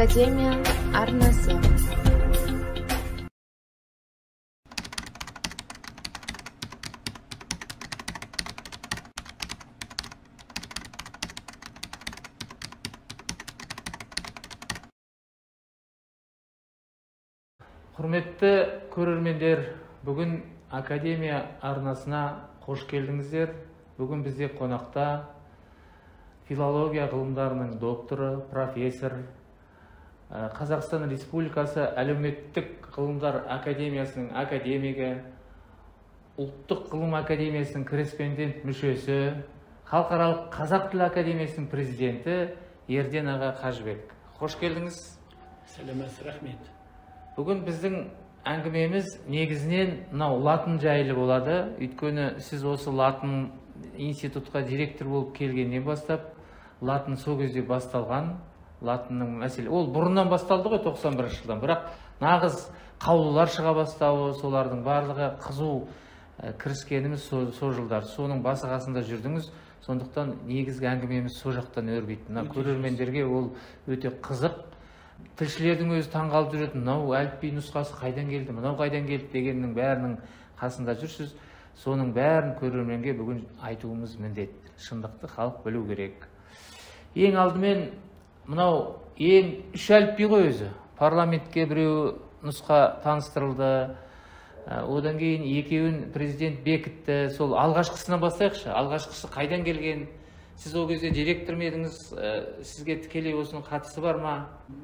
Академия арнасы. Құрметті көрермендер, бүгін Академия арнасына қош келдіңіздер. Бүгін бізде қонақта филология ғылымдарының докторы, профессор, Қазақстан Республикасы әлеуметтік ғылымдар академиясының академигі, ұлттық ғылым академиясының корреспондент мүшесі, халықаралық қазақ тілі академиясының президенті Ерден аға Қажыбек. Қош келдіңіз. Сәлеметсіз, рахмет. Бүгін біздің әңгімеміз негізінен мынау латын жайлы болады. Өйткені сіз осы латын институтқа директор болып келгеннен бастап, латын сол кезде басталған, латынның мәселе. Ол бұрыннан басталды ғой 91 жылдан, бірақ нағыз қаулылар шыға бастауы, солардың барлығы қызу кіріскеніміз сол жылдар. Соның басы қасында жүрдіңіз. Сондықтан негізгі әңгімеміз сол жақтан өрбиді. Мына көрермендерге ол өте қызық. Тілшілердің өзі таңғалып жүретін, мынау әліпби нұсқасы қайдан келді, мынау қайдан келді дегеннің бәрінің қасында жүрсіз. Соның бәрін көрерменге бүгін айтуымыз міндет. Шындықты халық білу керек. Ең алдымен мынау үш әліпби ғой өзі. Парламентке біреу нұсқа таныстырылды. Одан кейін екеуін президент бекітті. Сол алғашқысынан бастайықшы. Алғашқысы қайдан келген? Сіз ол кезде директор ме едіңіз? Сізге тікелей осының қатысы бар ма?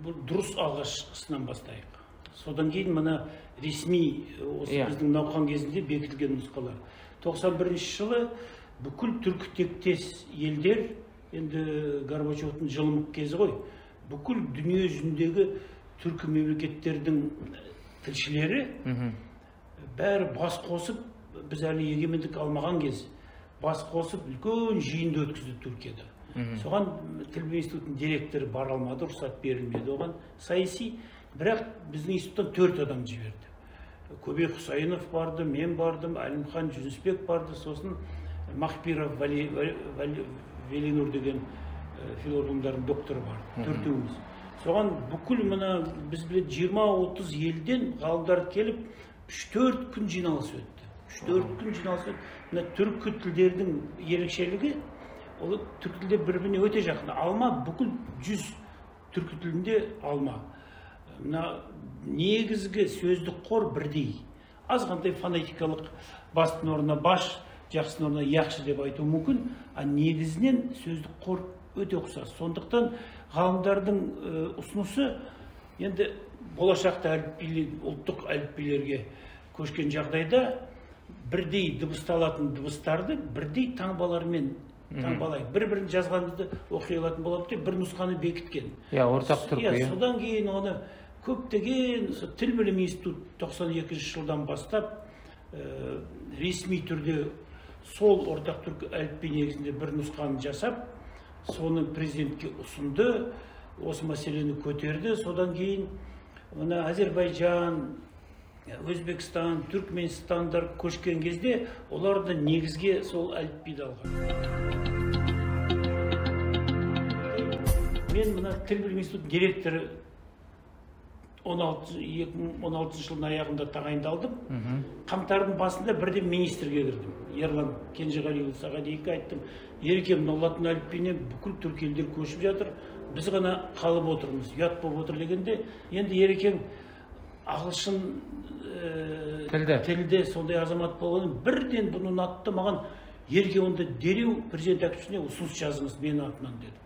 Бұл дұрыс, алғашқысынан бастайық. Содан кейін мына ресми осы біздің науқан кезінде бекітілген нұсқалар. 91 жылы бүкіл түркі тектес елдер, енді Горбачевтың жылымық кезі ғой, бүкіл дүние жүзіндегі түркі мемлекеттердің тілшілері бәрі бас қосып, біз әлі егемендік алмаған кез бас қосып үлкен жиынды өткізді Түркияда. Соған тіл институтының директоры бара алмады, рұқсат берілмеді оған. Саяси, бірақ біздің институттан 4 адам жіберді. Көбек Құсайынов барды, мен бардым, Әлімхан Жүнісбек барды, сосын Махпиров Велинур деген филологияның докторы барды, 4-еуміз. Соған бүкіл мына біз білет 20-30 елден ғалымдар келіп 3-4 күн жиналыс өтті. 3-4 күн жиналыс өтті. Мына түркі тілдердің ерекшелігі, ол түркі тілдер бір-біріне өте жақын. Алма бүкіл 100 түркі тілінде алма. Мына негізгі сөздік қор бірдей. Азғантай фонетикалық бастың орнына баш, жақсының орнына яқшы деп айту мүмкін, а негізінен сөздік қор өте ұқсас. Сондықтан ғалымдардың ұсынысы енді болашақта ұлттық әліпбилерге көшкен жағдайда бірдей дыбысталатын дыбыстарды бірдей таңбалармен таңбалайық. Бір-бірін жазғанымызды оқи алатын болады деп бір нұсқаны бекіткен. Ортақ түркі. Содан кейін оны көптеген тіл білім институт 92 жылдан бастап ресми түрде сол ортақ түркі әліпби негізінде бір нұсқаны жасап, соны президентке ұсынды, осы мәселені көтерді. Содан кейін Әзербайжан, Өзбекстан, Түркменстандар көшкен кезде оларды негізге сол әліпбиді алған. Мен мына тіл білім институтының директоры 2016 жылдың аяғында тағайындалдым. Қаңтардың басында бірден министрге кірдім. Ерлан Кенжеғалиұлы Сағадиевке айттым, Ереке, мына латын әліпбиіне бүкіл түркі елдер көшіп жатыр, біз ғана қалып отырмыз, ұят болып отыр дегенде, енді Ерекең ағылшын тілде сондай азамат болғанын бірден бұны ұнатты, маған Ереке онда дереу президент әкімшісіне ұсыныс жазыңыз менің атымнан деді.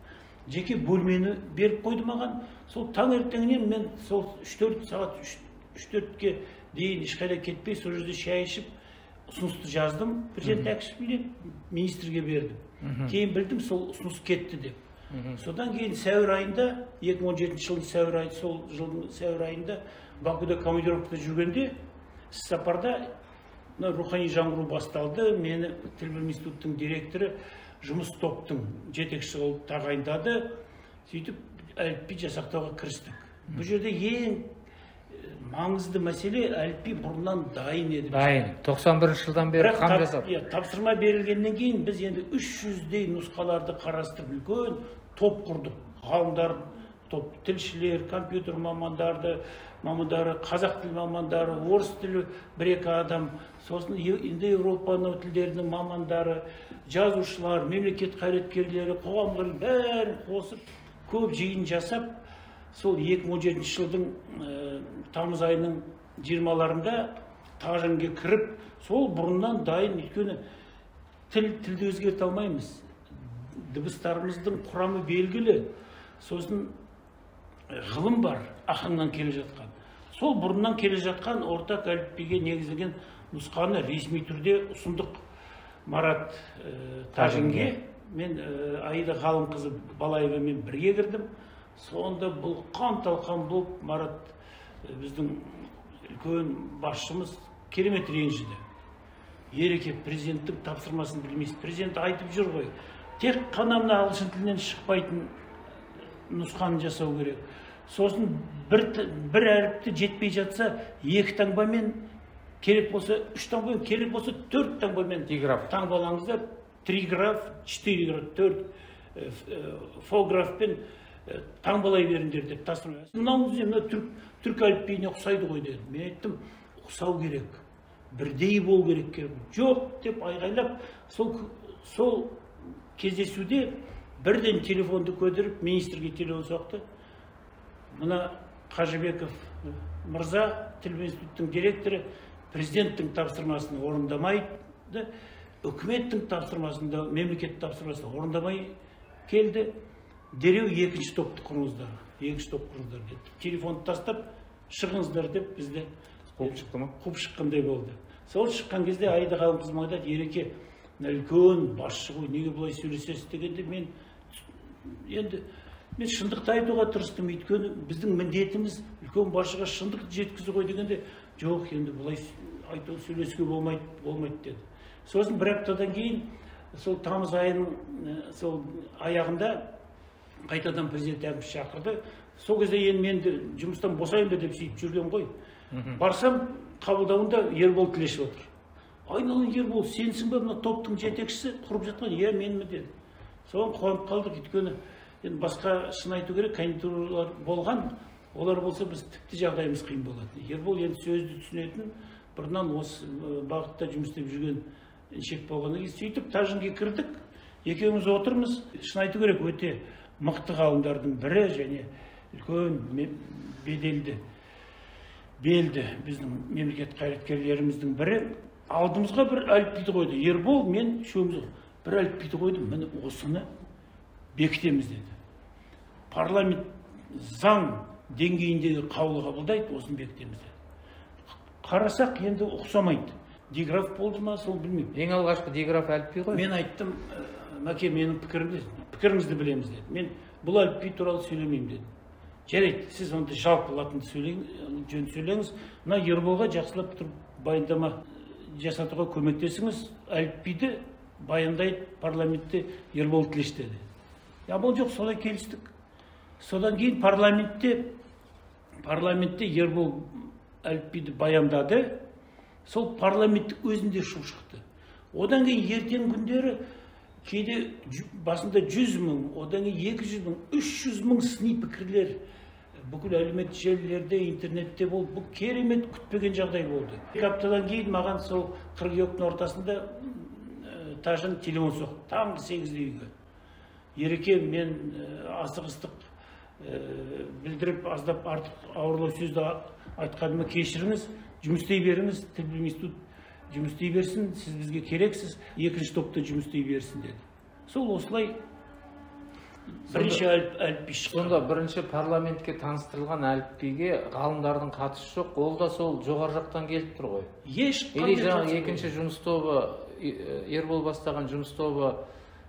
Жеке бөлмені беріп қойды маған. Сол таңертеңнен мен сол 3-4-ке дейін ешқайда кетпей, сол жерде шай ішіп, ұсынысты жаздым. Президент әкімшісіне министрге бердім. Кейін білдім, сол ұсыныс кетті деп. Содан кейін сәуір айында, 2017 жылдың сәуір айында Бакуда командировкада жүргенде, сапарда рухани жаңғыру басталды. Мені тіл білім институттың директоры жұмыс топтың жетекшісі болып тағайындады. Сөйтіп әліпби жасақтауға кірістік. Бұл жерде ең маңызды мәселе әліпби бұрыннан дайын еді. Дайын. 91 жылдан бері қам жасап. Тапсырма берілгеннен кейін біз енді 300-дей нұсқаларды қарастырып үлкен топ құрдық. Ғалымдар топ тілшілер, компьютер мамандары, қазақ тілі мамандары, орыс тілі бір-екі адам, сосын Еуропаның тілдерінің мамандары, жазушылар, мемлекет қайраткерлері, қоғамдар бәрін қосып, көп жиын жасап, сол 2017 жылдың тамыз айының 20-ларында Тажинге кіріп, сол бұрыннан дайын, өйткені тілді өзгерте алмаймыз. Дыбыстарымыздың құрамы белгілі. Сосын ғылым бар, ақыннан келе жатқан. Сол бұрыннан келе жатқан ортақ әліпбиге негізделген нұсқаны ресми түрде ұсындық Марат Тажинге. Мен Аида Ғалымқызы Балаевамен бірге кірдім. Сонда бұл қан-талқан болып, Марат біздің үлкен басшымыз керемет ренжіді. Ереке президенттің тапсырмасын білмейсіз. Президент айтып жүр ғой, тек қана мына ағылшын тілінен шықпайтын нұсқаны жасау керек. Сосын бір әріпті жетпей жатса, 2 таңбамен, керек болса 3 таңбамен, керек болса 4 таңбамен таңбалаңыздар. 3 граф, 4 граф, 4 фографпен таңбалай беріңдер деп тапсырма. Мына түрк әліпбиіне ұқсайды ғой деді. Мен айттым, ұқсау керек, бірдей бол керек. Жоқ деп айғайлап, сол кездесуде бірден телефонды көтеріп, министрге телефон соқты. Мына Қажыбеков мырза, тіл институттың директоры, президенттің тапсырмасын орындамайды, үкіметтің тапсырмасында, мемлекет тапсырмасын орындамай келді. Дереу 2-ші топты құрыңыздар. 2-ші топ құрыңыздар деді. Телефонды тастап, шығыңыздар деп бізде қуып шықты ма? Қуып шыққандай болды. Сол шыққан кезде Аида Ғалымқызы маған айтады, Ереке, үлкен басшы ғой, неге бұлай сөйлесесіз дегенде мен шындықты айтуға тырыстым. Өйткені біздің міндетіміз үлкен басшыға шындықты жеткізу ғой дегенде, жоқ, енді бұлай айту сөйлесуге болмайды деді. Сосын бір аптадан кейін, сол тамыз айының сол аяғында қайтадан президент әкімші шақырды. Сол кезде енді мен жұмыстан босайын ба деп сөйтіп жүрген ғой. Барсам, қабылдауында Ербол Тілешев отыр. Айналайын Ербол, сенсің бе мына топтың жетекшісі құрып жатқан? Иә, менмін деді. Соған қуанып қалдық, өйткені енді басқа шын айту керек, конъюнктуралар болған, олар болса біз тіпті жағдайымыз қиын болады. Ербол енді сөзді түсінетін, бұрыннан осы бағытта жұмыс істеп жүрген шек болғаннан кейін сөйтіп Тажинге кірдік. Екеуміз отырмыз. Шын айту керек, өте мықты ғалымдардың бірі және үлкен белді біздің мемлекет қайраткерлеріміздің бірі алдымызға бір әліпбиді қойды. Ербол, мен үшеуміз бір әліпбиді қойдым, міне осыны бекітеміз деді. Парламент заң деңгейіндегі қаулы қабылдайды, осыны бекітеміз деді. Қарасақ енді ұқсамайды. Диграф болды ма, сол білмеймін. Ең алғашқы диграф әліпби ғой? Мен айттым, Мәке, менің пікіріңізді білеміз деді. Мен бұл әліпби туралы сөйлемеймін деді. Жарайды, сіз онда жалпы латынды жөн сөйлеңіз. Мына Ерболға жақсылап тұрып баяндама жасатуға көмектесіңіз. Әліпбиді баяндайды парламентте Ербол Тілеш деді. Бұл жоқ, солай келістік. Содан кейін парламентте Ербол әліпбиді баяндады. Сол парламентті өзінде шу шықты. Одан кейін ертең күндері кейде басында 100 мың, одан кейін 200 мың, 300 мың сыни пікірлер бүкіл әлеуметтік желілерде, интернетте болды. Бұл керемет күтпеген жағдай болды. 2 аптадан кейін маған сол қыркүйектің ортасында Тажин телефон соқты. Таңғы 8-де үйге. Ереке, мен асығыстық білдіріп, аздап артық ауырлау сөзді айтқаныма кешіріңіз, жұмыс істей беріңіз, тіл институт жұмыс істей берсін, сіз бізге керексіз, 2-ші топта жұмыс істей берсін деді. Сол осылай бірінші әліпби шықты. Сонда бірінші парламентке таныстырылған әліпбиге ғалымдардың қатысы жоқ, ол да сол жоғары жақтан келіп тұр ғой. Ешқандай жаңағы екінші жұмыс тобы, Ербол бастаған жұмыс тобы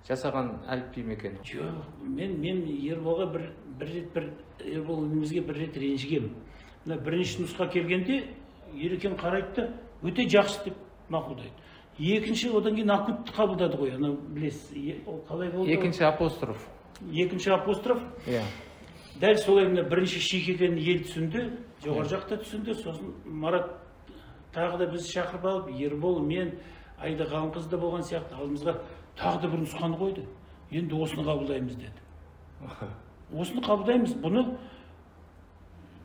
жасаған әліпби ме екен? Жоқ, мен Ерболға Ербол інімізге бір рет ренжігем. Бірінші нұсқа келгенде Ерекең қарайды, өте жақсы деп мақұлдайды. Екінші, одан кейін акутты қабылдады ғой, ана білесіз, ол қалай болды? Екінші апостроф. Екінші апостроф. Дәл солай бірінші шек екенін ел түсінді, жоғары жақта түсінді. Сосын Марат тағы да бізді шақырып алып, Ербол, мен, Аида Ғалымқызы да болған сияқты алдымызға тағы да бір нұсқаны қойды. Енді осыны қабылдаймыз деді. осыны қабылдаймыз, бұны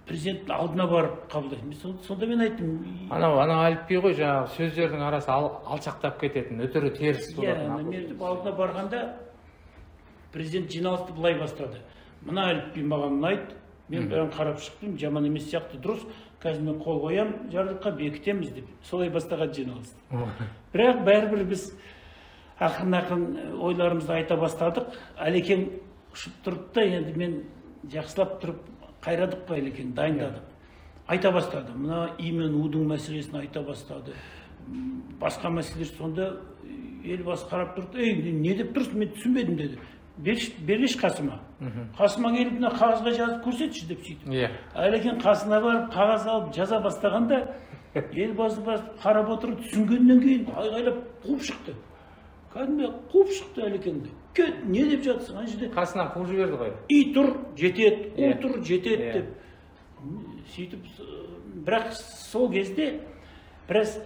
президенттің алдына барып қабылдаймыз. Сонда мен айттым, анау әліпби ғой, жаңағы сөздердің арасы алшақтап кететін, өтірі теріс болатын. мен алдына барғанда президент жиналысты былай бастады. Мына әліпби маған ұнайды, мен бәрін қарап шықтым, жаман емес сияқты, дұрыс, қазір мен қол қоям, жарлыққа бекітеміз деп, солай бастаған жиналыс. Бірақ бәрібір біз ақырын ойларымызды айта бастадық. Әлекең ұшып тұрып та, енді мен жақсылап тұрып қайрадық па Әлекең, дайындадық. Айта бастады. Мына И мен У-дің мәселесін айта бастады. Басқа мәселелер, сонда елбасы қарап тұрды. Не деп тұрсың, мен түсінбедім деді. Берлеш Қасыма. Қасыма келіп, мына қағазға жазып көрсетші деп сөйтіп. Әлекең қасына барып, қағаз алып жаза бастағанда, елбасы қарап отырып түсінгеннен кейін айғайлап қуып шықты. Кәдімгі қуып шықты Әлекеңді. Кет, не деп жатсың? Ана жерде қасынан қуып жіберді ғой. И тұр, жетеді, У тұр, жетеді деп. Сөйтіп, бірақ сол кезде біраз,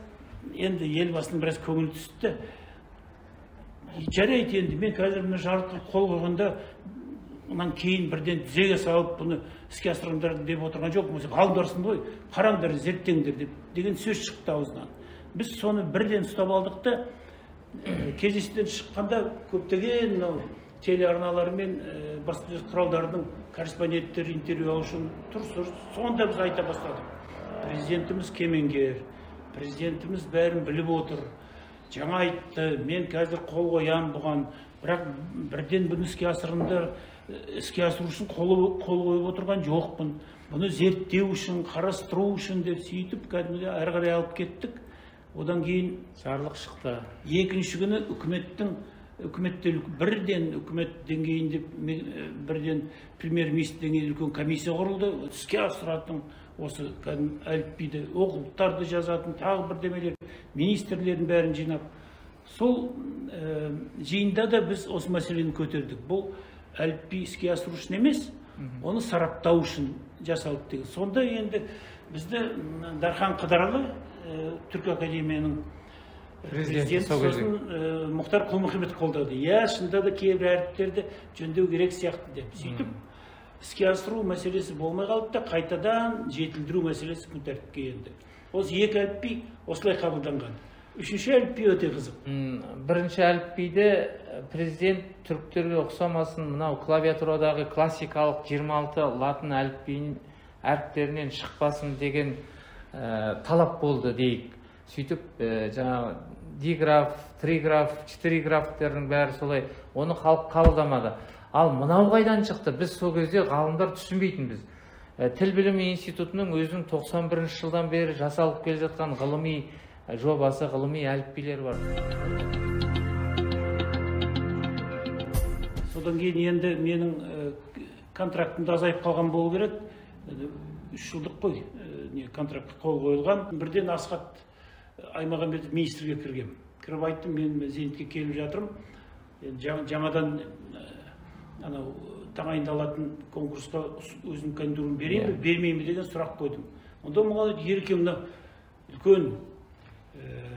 енді елбасының біраз көңілі түсті. Жарайды, енді мен қазір мына жарлыққа қол қойғанда, онан кейін бірден тізеге салып бұны іске асырыңдар деп отырған жоқ. Ғалымдарсың ғой, қараңдар, зерттеңдер деген сөз шықты аузынан. Біз соны бірден ұстап алдық та, кездесуден шыққанда көптеген телеарналар мен баспасөз құралдарының корреспонденттері интервью алу үшін тұр, сонда біз айта бастадық. Президентіміз кемеңгер, президентіміз бәрін біліп отыр. Жаңа айтты, мен қазір қол қоям бұған, бірақ бірден бұны іске асырыңдар, іске асыру үшін қол қойып отырған жоқпын. Бұны зерттеу үшін, қарастыру үшін деп сөйтіп, кәдімгі әрі қарай алып кеттік. Одан кейін жарлық шықты. Екінші күні бірден үкімет деңгейінде бірден премьер-министр деңгейінде үлкен комиссия құрылды. Іске асыратын осы әліпбиді, оқулықтарды жазатын, тағы бірдемелер, министрлердің бәрін жинап. Сол жиында да біз осы мәселені көтердік. Бұл әліпби іске асыру үшін емес, оны сараптау үшін жасалды деген. Сонда енді бізді Дархан Қыдырәлі, Түркі академияның президенті, сосын Мұхтар Құл-Мұхаммед қолдады. Шында да кейбір әріптерді жөндеу керек сияқты деп. Сөйтіп, іске асыру мәселесі болмай қалды да, қайтадан жетілдіру мәселесі күн тәртіпке енді. Осы екі әліпби осылай қабылданған. Үшінші әліпби өте қызық. Бірінші әліпбиде президент түріктерге ұқсамасын, мынау клавиатурадағы классикалық 26 латын әріптерінен шықпасын деген талап болды дейік. Сөйтіп, жаңағы диграф, триграф, четыриграфтердің бәрі солай, оны халық қабылдамады. Ал мынау қайдан шықты? Біз сол кезде ғалымдар түсінбейтінбіз. Тіл білімі институтының өзінің 91 жылдан бері жасалып келе жатқан ғылыми жобасы, ғылыми әліпбилер бар. Содан кейін енді менің контрактымда азайып қалған болу керек. 3 жылдық қой, контрактқа қол қойылған. Бірден Асхат Аймағамбетов министрге кіргем. Кіріп айттым, мен Зейнетке келіп жатырмын. Жаңадан тағайындалатын конкурсқа өзінің кандидатураны берейін бе, бермеймін деген сұрақ қойдым. Онда маған ерекем үлкен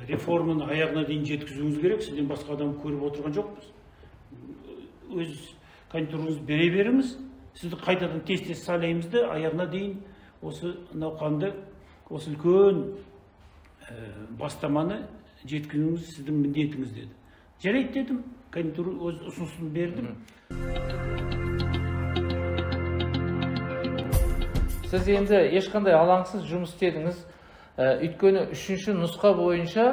реформаны аяғына дейін жеткізуіңіз керек, сізден басқа адам көріп отырған жоқпыз. Өз кандидатураңызды бере беріңіз, сізді қайтадан тез сайлаймыз да, аяғына дейін осы науқанды, осы үлкен бастаманы жеткізуіңіз сіздің міндетіңіз деді. Жарайды дедім, кандидатура өз ұсынысын бердім. Сіз енді ешқандай алаңсыз жұмыс істедіңіз. Өйткені үшінші нұсқа бойынша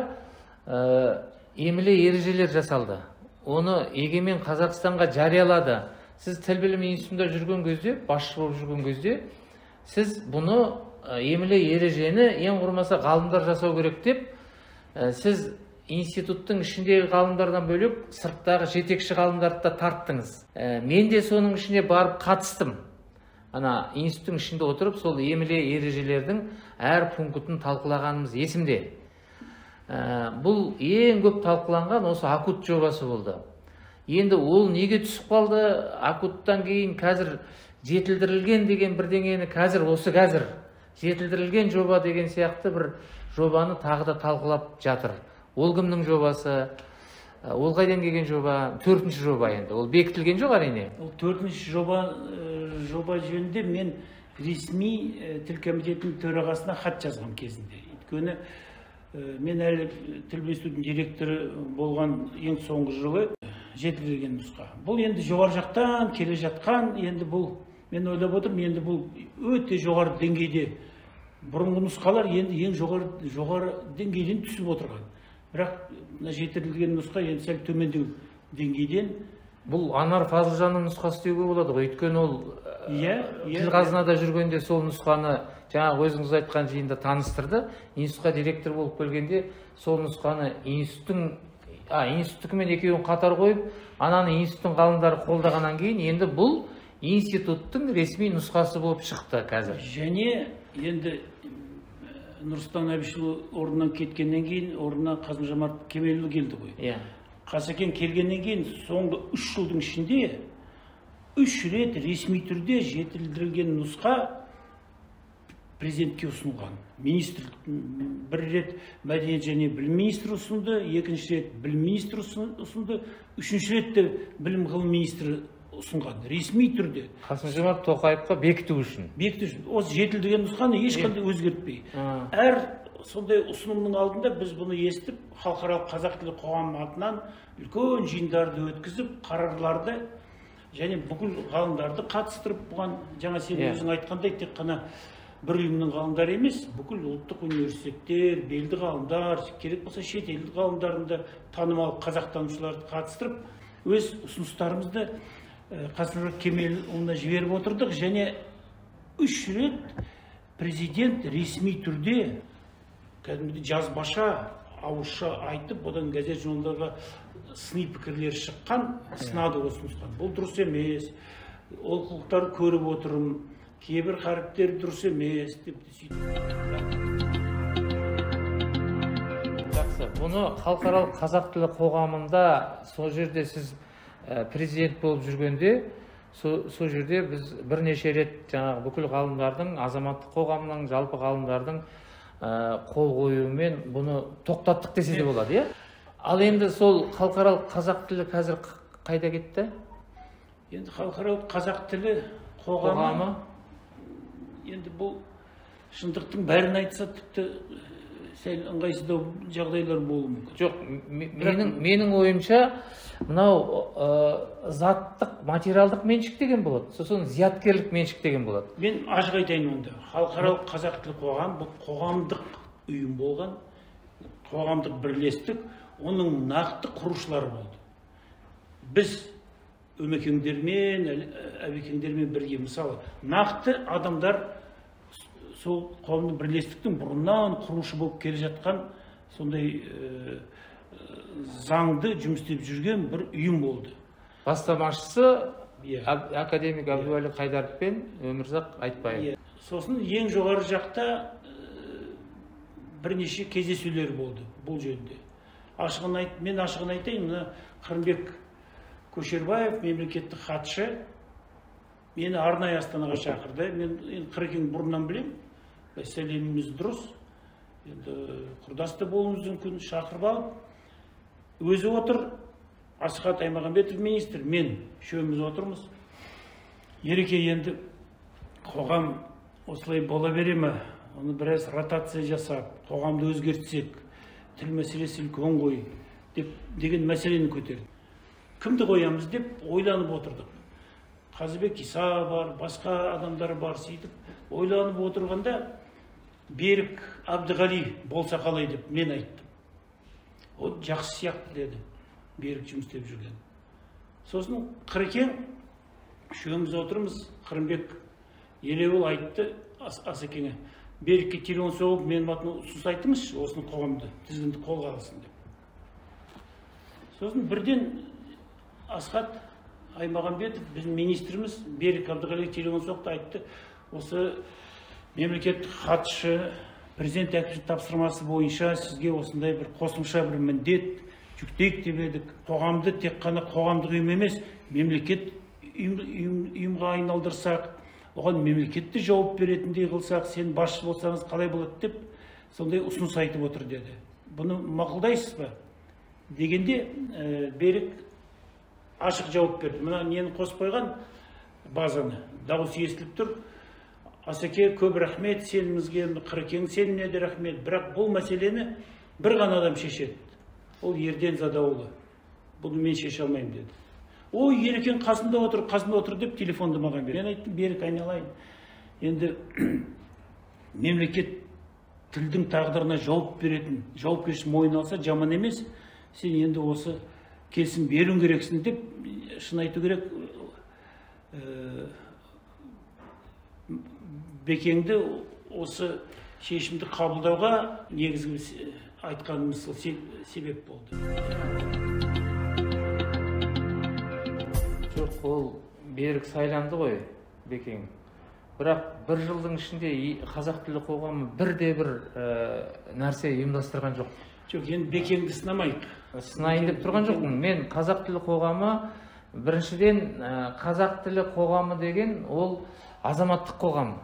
емле ережелер жасалды. Оны егемен Қазақстанға жариялады. Сіз тіл білімі институтында жүрген кезде, басшы болып жүрген кезде, сіз бұны емле ережені ең құрмаса ғалымдар жасау керек деп, сіз институттың ішіндегі ғалымдардан бөлек сырттағы жетекші ғалымдарды да тарттыңыз. Мен де соның ішіне барып қатыстым. Ана институттың ішінде отырып, сол емле ережелердің әр пунктын талқылағанымыз есімде. Бұл ең көп талқыланған осы Акут жобасы болды. Енді ол неге түсіп қалды? Акуттан кейін қазір жетілдірілген деген бірдеңені қазір жетілдірілген жоба деген сияқты бір жобаны тағы да талқылап жатыр. Ол кімнің жобасы? Ол қайдан келген жоба? 4-ші жоба енді. Ол бекітілген жоқ әрине. Ол 4-ші жоба жоба жөнінде мен ресми тіл комитетінің төрағасына хат жазған кезінде. Өйткені мен әлі тіл институтының директоры болған ең соңғы жылы жетілдірілген нұсқа. Бұл енді жоғары жақтан келе жатқан, енді бұл мен ойлап отырмын, енді бұл өте жоғары деңгейде. Бұрынғы нұсқалар енді ең жоғары деңгейден түсіп отырған. Бірақ жетілдірілген нұсқа енді сәл төмендеу деңгейден. Бұл Анар Фазылжанның нұсқасы деуге болады ғой, өйткені ол тіл қазынада жүргенде сол нұсқаны жаңағы өзіңіз айтқан жиында таныстырды. Институтқа директор болып келгенде сол нұсқаны институттікімен екеуін қатар қойып, ананы институттың ғалымдары қолдағаннан кейін, енді бұл институттың ресми нұсқасы болып шықты қазір. Және енді Нұрсұлтан Әбішұлы орнынан кеткеннен кейін орнына Қасым-Жомарт Кемелұлы келді ғой. Қасекең келгеннен кейін соңғы 3 жылдың ішінде 3 рет ресми түрде жетілдірілген нұсқа президентке ұсынылған. Министр бір рет мәдениет және білім министрі ұсынды, екінші рет білім министрі ұсынды, үшінші рет білім ғылым министрі ұсынған. Ресми түрде. Қасым-Жомарт Тоқаевқа бекіту үшін. Осы жетілдірілген нұсқаны ешқандай өзгертпей. Әр сондай ұсынымның алдында біз бұны естіп, халықаралық қазақ тілі қоғамы атынан үлкен жиындарды өткізіп, қарарларды және бүкіл ғалымдарды қатыстырып, бұған жаңа сен өзің айтқандай тек қана бір ұйымның ғалымдары емес, бүкіл ұлттық университеттер, белді ғалымдар, керек болса шетелдік ғалымдарды, танымал қазақтанушыларды қатыстырып, өз ұсыныстарымызды Қасым-Жомарт Кемелұлына жіберіп отырдық, және 3 рет президент ресми түрде кәдімгідей жазбаша, ауызша айтып, одан газет журналдарға сыни пікірлер шыққан, сынады осы нұсқаны. Бұл дұрыс емес, олқылықтарды көріп отырмын, кейбір қаріптер дұрыс емес деп Жақсы, бұны халықаралық қазақ тілі қоғамында сол жерде сіз президент болып жүргенде, сол жерде біз бірнеше рет жаңағы бүкіл ғалымдардың, азаматтық қоғамның, жалпы ғалымдардың қол қоюымен бұны тоқтаттық десе де болады, иә? Ал енді сол халықаралық қазақ тілі қазір қайда кетті? Енді халықаралық қазақ тілі қоғамы енді бұл шындықтың бәрін айтса тіпті сәл ыңғайсыздау жағдайлар болуы мүмкін. Жоқ, менің ойымша мынау заттық, материалдық меншік деген болады, сосын зияткерлік меншік деген болады. Мен ашық айтайын онда. Халықаралық қазақ тілі қоғам бұл қоғамдық ұйым болған, қоғамдық бірлестік, оның нақты құрушылары болды. Біз өмекеңдермен, әбекеңдермен бірге, мысалы, нақты адамдар сол қоғамдық бірлестіктің бұрыннан құрушы болып келе жатқан сондай заңды жұмыс істеп жүрген бір ұйым болды. Бастамашысы академик Әбдуәлі Қайдаров пен Өмірзақ Айтбаев. Сосын ең жоғары жақта бірнеше кездесулер болды бұл жөнінде. Мен ашығын айтайын, Қырымбек Көшербаев, мемлекеттік хатшы, мені арнайы Астанаға шақырды. Мен Қырекең бұрыннан білем, сәлеміміз дұрыс, құрдасты болуымыз мүмкін, шақырып алып, өзі отыр, Асхат Аймағамбетов министр, мен үшеуміз отырмыз. Ереке, енді қоғам осылай бола бере ме? Оны біраз ротация жасап, қоғамды өзгертсек, тіл мәселесі үлкен ғой деген мәселені көтерді. Кімді қоямыз деп ойланып отырдық. Қазыбек Иса бар, басқа адамдар бар, сөйтіп ойланып отырғанда Берік Әбдіғали болса қалай деп мен айттым. Ол жақсы сияқты деді, Берік жұмыс істеп жүрген. Сосын Қырекең үшеуміз отырмыз, Қырымбек елеуіл айтты Асекеңе, Берікке телефон соғып, мен ұсыныс айтыңызшы, осыны қоғамды тізгінді қолға алсын деп. Сосын бірден Асхат Аймағамбетов, біздің министріміз, Берік Әбдіғали телефон соқты, айтты, осы мемлекеттік хатшы, президент әкімшілік тапсырмасы бойынша сізге осындай бір қосымша бір міндет жүктейік деп едік. Қоғамды тек қана қоғамдық ұйым емес, мемлекет ұйымға айналдырсақ, оған мемлекетті жауап беретіндей қылсақ, сен басшы болсаңыз қалай болады деп сондай ұсыныс айтып отыр деді. Бұны мақұлдайсыз ба? Дегенде Берік ашық жауап берді. Мына нені қосып қойған, базаны. Дауыс естіліп тұр. Асеке, көп рахмет, сенімізге, Қырекең сеніміне де рахмет. Бірақ бұл мәселені бір ғана адам шешеді. Ол Ерден Задауылы. Бұны мен шеше алмаймын деді. Ой, Ерекең қасында отыр деп телефонды маған берді. Мен айттым, Берік, айналайын. Енді мемлекет тілдің тағдырына жауап беретін, жауапкершілік мойнына алса жаман емес. Сен енді осы келісім беруің керексің деп, шын айту керек, Бекеңді осы шешімді қабылдауға негізгі айтқанымыз себеп болды. Жоқ, ол Берік сайланды ғой, Бекең. Бірақ бір жылдың ішінде қазақ тілі қоғамы бірде-бір нәрсе ұйымдастырған жоқ. Жоқ, енді Бекеңді сынамайық. Сынайын деп тұрған жоқпын. Мен қазақ тілі қоғамы, біріншіден қазақ тілі қоғамы деген ол азаматтық қоғам.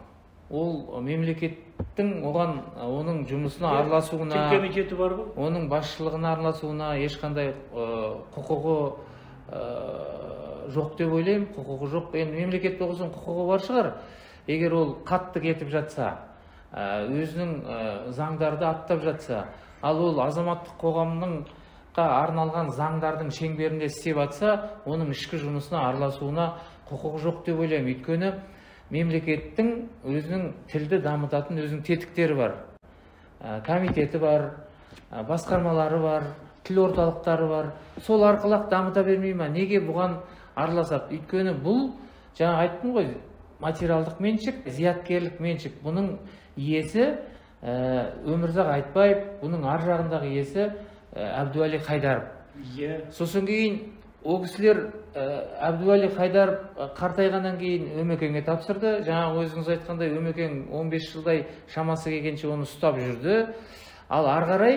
Ол мемлекеттің оның жұмысына араласуына, комитеті бар ғой? Оның басшылығына араласуына ешқандай құқығы жоқ деп ойлаймын. Құқығы жоқ. Енді мемлекет болсын құқығы бар шығар. Егер ол қатты кетіп жатса, өзінің заңдарды аттап жатса, ал ол азаматтық қоғамныңға арналған заңдардың шеңберінде істеп жатса, оның ішкі жұмысына араласуына құқығы жоқ деп ойлаймын. Өйткені мемлекеттің өзінің тілді дамытатын өзінің тетіктері бар. Комитеті бар, басқармалары бар, тіл орталықтары бар. Сол арқылы дамыта бермей ма? Неге бұған араласады? Өйткені бұл, жаңа айттым ғой, материалдық меншік, зияткерлік меншік. Бұның иесі Өмірзақ Айтбаев, бұның ар жағындағы иесі Әбдуәли Қайдаров. Сосын кейін ол кісілер Әбдуәли Қайдаров қартайғаннан кейін Өмекеңе тапсырды. Жаңа өзіңіз айтқандай, Өмекең 15 жылдай шамасы келгенше оны ұстап жүрді. Ал ары қарай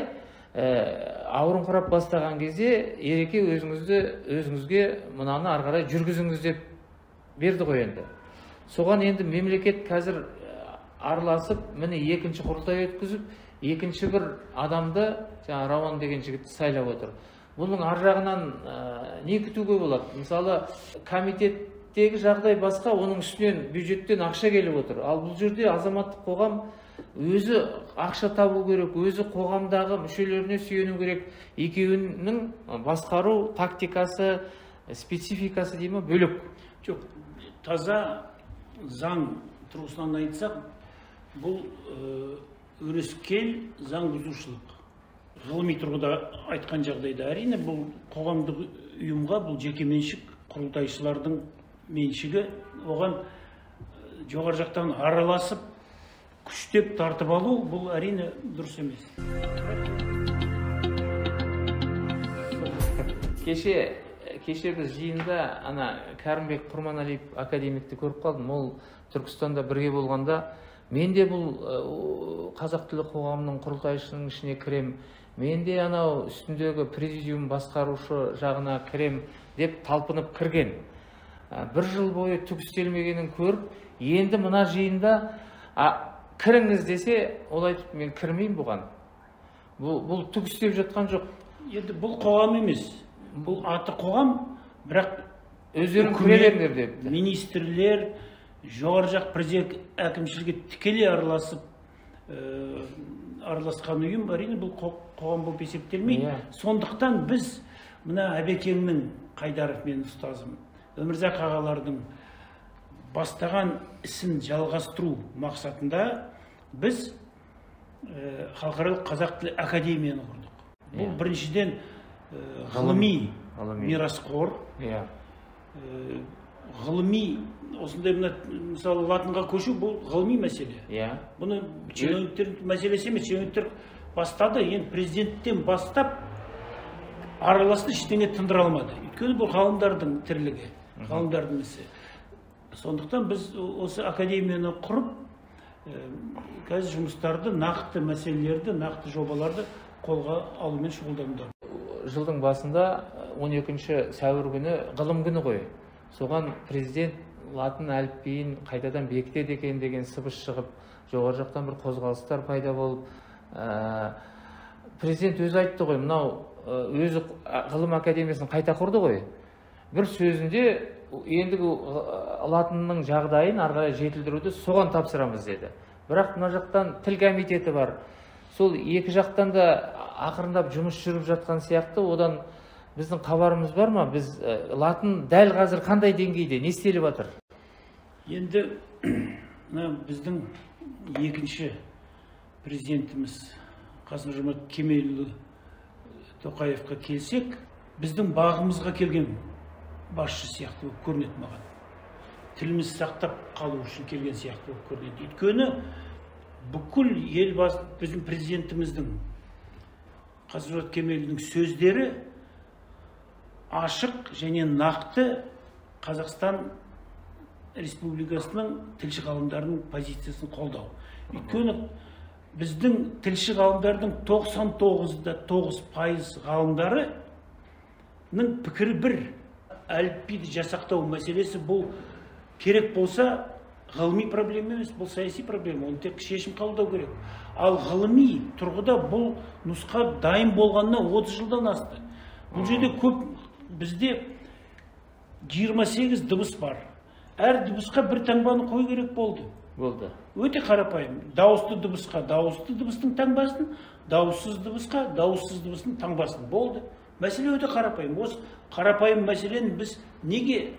ауырын құрап бастаған кезде Ереке өзіңізге мынаны ары қарай жүргізіңіз деп берді ғой енді. Соған енді мемлекет қазір араласып, міне екінші құрылтай өткізіп, екінші бір адамды, жаңа Рауан деген жігітті сайлап отыр. Бұның ар жағынан не күтуге болады? Мысалы, комитеттегі жағдай басқа, оның үстінен бюджеттен ақша келіп отыр. Ал бұл жерде азаматтық қоғам өзі ақша табу керек, өзі қоғамдағы мүшелеріне сүйену керек. Екеуінің басқару тактикасы, спецификасы деймі бөлек. Жоқ, таза заң тұрғысынан айтсақ, бұл өрескел заң бұзушылық. Ғылыми тұрғыда айтқан жағдайда әрине бұл қоғамдық ұйымға, бұл жеке меншік, құрылтайшылардың меншігі, оған жоғары жақтан араласып, күштеп тартып алу, бұл әрине дұрыс емес. Кеше біз жиында Кәрімбек Құрманалиев академикті көріп қалдым. Ол Түркістанда бірге болғанда, мен де бұл қазақ тілі қоғамының құрылтайшының ішіне кірем, мен де анау үстіндегі президиум басқарушы жағына кірем деп талпынып кірген. Бір жыл бойы түк істелмегенін көріп, енді мына жиында кіріңіз десе, ол айтып, мен кірмеймін бұған. Бұл түк істеп жатқан жоқ. Енді бұл қоғам емес. Бұл аты қоғам, бірақ өздерің кірелеріңдер депті. Министрлер, жоғары жақ президент әкімшілігі тікелей араласқан ұйым, әрине бұл қоғам болып есептелмейді. Сондықтан біз мына Әбекеңнің, Қайдаров менің ұстазым, Өмірзақ ағалардың бастаған ісін жалғастыру мақсатында біз халықаралық қазақ тілі академияны құрдық. Бұл біріншіден ғылыми мирасқор, ғылыми, осындай мысалы латынға көшу, бұл ғылыми мәселе. Бұны чиновниктер мәселесі емес, чиновниктер бастады, енді президенттен бастап араласты, ештеңе тындыра алмады. Өйткені бұл ғалымдардың тірлігі, ғалымдардың ісі. Сондықтан біз осы академияны құрып, қазір жұмыстарды, нақты мәселелерді, нақты жобаларды қолға алумен шұғылданды. Жылдың басында 12 сәуір күні ғылым күні ғой. Соған президент латын әліпбиін қайтадан бекітеді екен деген сыбыс шығып, жоғары жақтан бір қозғалыстар пайда болып, президент өзі айтты ғой, мынау өзі ғылым академиясын қайта құрды ғой. Бір сөзінде ендігі латынның жағдайын ары қарай жетілдіруді соған тапсырамыз деді. Бірақ мына жақтан тіл комитеті бар. Сол екі жақтан да ақырындап жұмыс жүріп жатқан сияқты. Одан біздің хабарымыз бар ма? Біз латын дәл қазір қандай деңгейде, не істеліп жатыр? Енді біздің екінші президентіміз Қасым-Жомарт Кемелұлы Тоқаевқа келсек, біздің бағымызға келген басшы сияқты болып көрінеді маған. Тіліміз сақтап қалу үшін келген сияқты болып көрінеді. Өйткені бүкіл елбасы, біздің президентіміздің Қасым-Жомарт Кемелұлының сөздері ашық және нақты Қазақстан Республикасының тілші ғалымдарының позициясын қолдау. Өйткені біздің тілші ғалымдардың 99% ғалымдарының пікірі бір. Әліпбиді жасақтау мәселесі бұл керек болса ғылыми проблема емес, бұл саяси проблема, оны тек шешім қабылдау керек. Ал ғылыми тұрғыда бұл нұсқа дайын болғанына 30 жылдан асты. Бұл жерде көп, бізде 28 дыбыс бар. Әр дыбысқа бір таңбаны қою керек болды. Өте қарапайым. Дауысты дыбысқа дауысты дыбыстың таңбасын, дауыссыз дыбысқа дауыссыз дыбыстың таңбасын. Болды. Мәселе өте қарапайым. Осы қарапайым мәселені біз неге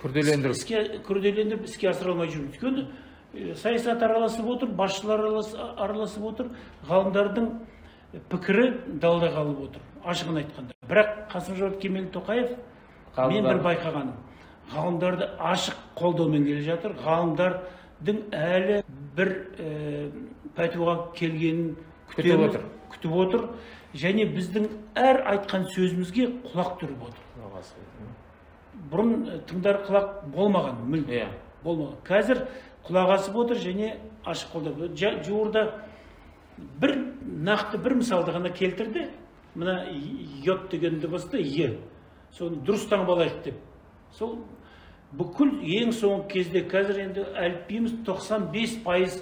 күрделендіріп іске асыра алмай жүрміз? Өйткені саясат араласып отыр, басшылар араласып отыр, ғалымдардың пікірі далда қалып отыр, ашығын айтқанда. Бірақ Қасым-Жомарт Кемелұлы Тоқаев, мен бір байқағаным, ғалымдарды ашық қолдаумен келе жатыр. Ғалымдардың әлі бір пәтуаға келгенін күтіп отыр. Және біздің әр айтқан сөзімізге құлақ түріп отыр. Бұрын тыңдар құлақ болмаған, мүлде болмаған. Қазір құлақ асып отыр және ашық қолдап. Жуырда бір нақты бір мысалды ғана келтірді. Мына йод деген дыбысты е. Соны дұрыс таңбалайық деп. Сол бүкіл ең соңғы кезде қазір енді әліпбиіміз 95%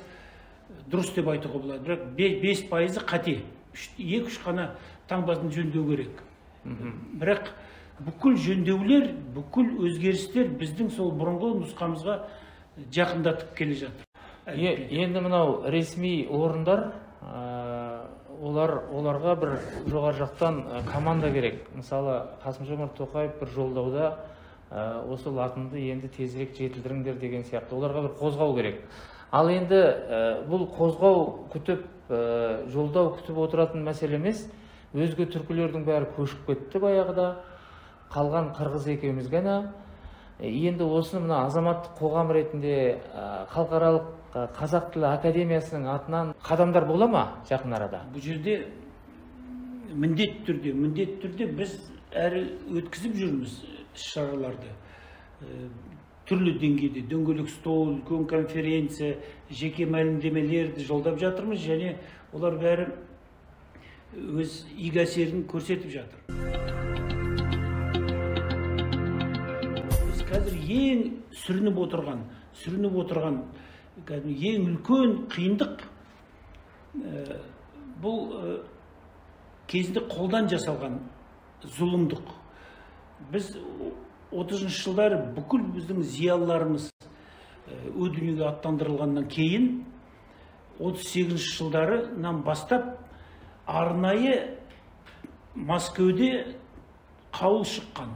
дұрыс деп айтуға болады. Бірақ 5% қате. 2-3 қана таңбасын жөндеу керек. Бірақ бүкіл жөндеулер, бүкіл өзгерістер біздің сол бұрынғы нұсқамызға жақындатып келе жатыр. Енді мынау ресми орындар, оларға бір жоғары жақтан команда керек. Мысалы, Қасым-Жомарт Тоқаев бір жолдауда осы латынды енді тезірек жетілдіріңдер деген сияқты. Оларға бір қозғау керек. Ал енді бұл қозғау күтіп, жолдау күтіп отыратын мәселе емес. Өзге түркілердің бәрі көшіп кетті баяғыда. Қалған қырғыз екеуміз ғана. Енді осыны мына азаматтық қоғам ретінде халықаралық қазақ тілі академиясының атынан қадамдар бола ма жақын арада? Бұл жерде міндетті түрде біз әрі өткізіп жүрміз шараларды. Түрлі деңгейде, дөңгелек стол, үлкен конференция, жеке мәлімдемелерді жолдап жатырмыз, және олар бәрі өз игі әсерін көрсетіп жатыр. Біз қазір ең сүрініп отырған ең үлкен қиындық бұл кезінде қолдан жасалған зұлымдық. Біз 30-шы жылдары бүкіл біздің зиялыларымыз о дүниеге аттандырылғаннан кейін 38-ші жылдарынан бастап арнайы Мәскеуде қаулы шыққан.